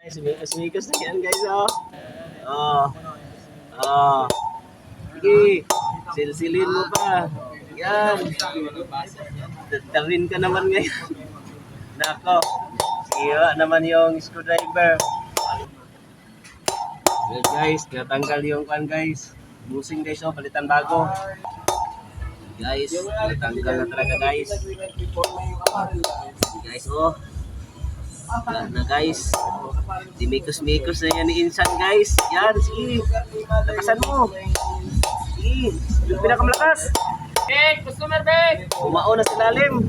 Sumikos na yan guys oh. Oh. Oh. Sige. Silsilin mo pa. Yan. Tarin ka naman ngayon. Nako. Sira naman yung screwdriver. Well guys, natanggal yung kan guys. Busing guys oh, palitan bago. Guys, natanggal na talaga guys. Guys oh. Wala na guys. Dimikos-mikos na yan ni Insan guys. Yan, sige. Lakasan mo. Sige. Yung pinakamalakas. Big! Customer big! Umao na sa lalim.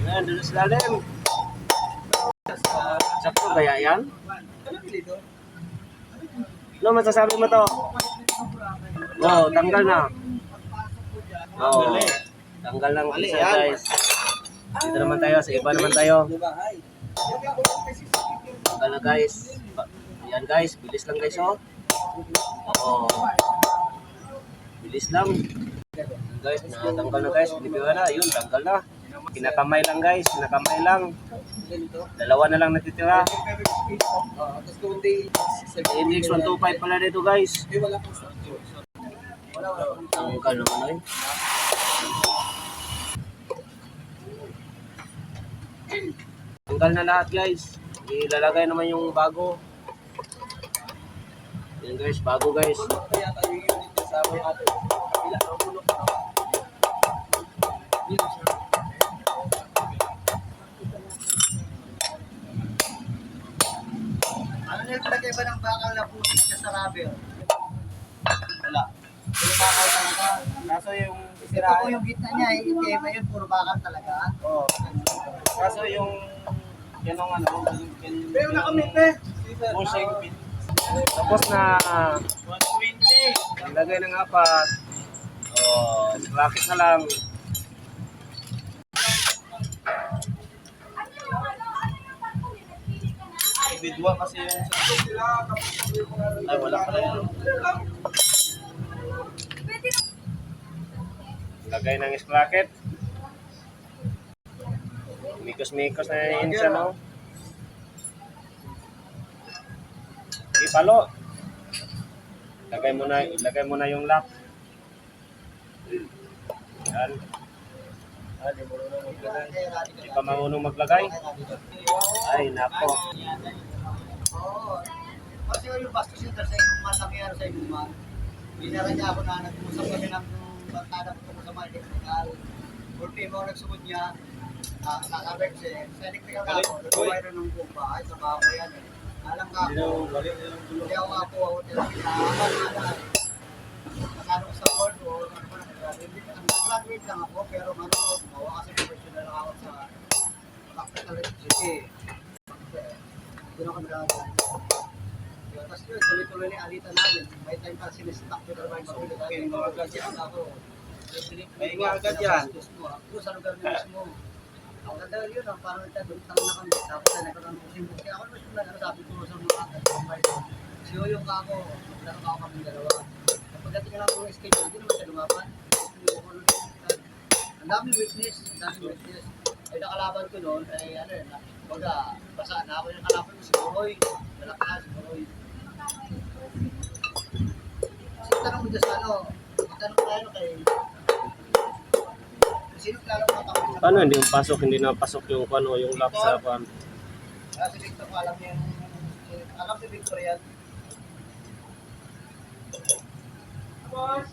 Yan, doon sa lalim. Sakto kaya yan? Ano masasabi mo to? Oh, tanggal na. Oh, tanggal ng isa guys. Dito naman tayo, sa iba naman tayo. Tanggal na guys. Ayan guys, bilis lang guys oh. Oh. Bilis lang. Guys, natanggal na guys. Hindi na, yun, tanggal na. Kinakamay lang guys, kinakamay lang. Dalawa na lang natitira. MX 125 pala dito guys. Tanggal naman eh. Tanggal na lahat guys. Ilalagay naman yung bago. Yan guys, bago guys. Ano yung pinag-iba ng bakal na putik na sa rubber? Wala. Puro bakal talaga. Kaso yung Ito po yung gitna niya, itim na yun, puro bakal talaga. Oo. Kaso yung yan ang ano, Pero nakamit eh. bushing pin. Tapos na 120. ilagay ng apat. Oh, bracket na lang. Bidwa kasi yung ay wala pala yun. Lagay ng sprocket. Mikos-mikos na yun siya, no? Ipalo. Ilagay mo na yung lock. Yan. Hindi pa marunong maglagay. Ay, nako. Oo. Kasi yung bastos yun, sa inyong matangyari sa inyong man. Binara niya ako na nag-usap kami ng bantada ko sa mga electrical. Ulti mo nagsugod niya, nakabek siya. Sa electrical ka ako, nag-wire ng bomba. Ay, sa bako yan eh. Alam ka ako, hindi ako ako pinakaman. Nakano ko sa board o ano pa nag-graduate lang ako, pero manood mo, kasi professional ako sa practical electricity. Doon ako nag-aaral. Tapos yun, tuloy-tuloy na alita namin. May time pa sinistak ko na may magulit. Kaya yung mga agad yan ako. May nga agad yan. Doon sa lugar na mismo. Ang ganda yun, parang doon tang na kami. Tapos na nagkaroon ng pusin-pusin. Ako naman sila, sabi ko sa mga kapatid. Si Yoyo ka ako, naglaro ako kami dalawa. Pagdating na lang ako ng schedule, hindi naman siya lumapan. Ang daming witness, Ay nakalaban ko noon, ay ano yun, baga, basa na ako yung kalaban ko si Boroy. Nalakas si Boroy. Kasi tanong mo dyan sa ano, tanong tayo kay... Sino klaro mo kapag sa... Paano hindi pasok, hindi na pasok yung ano, yung lock sa pan? Si Victor ko, alam niya yung... Alam si Victor yan. Boss.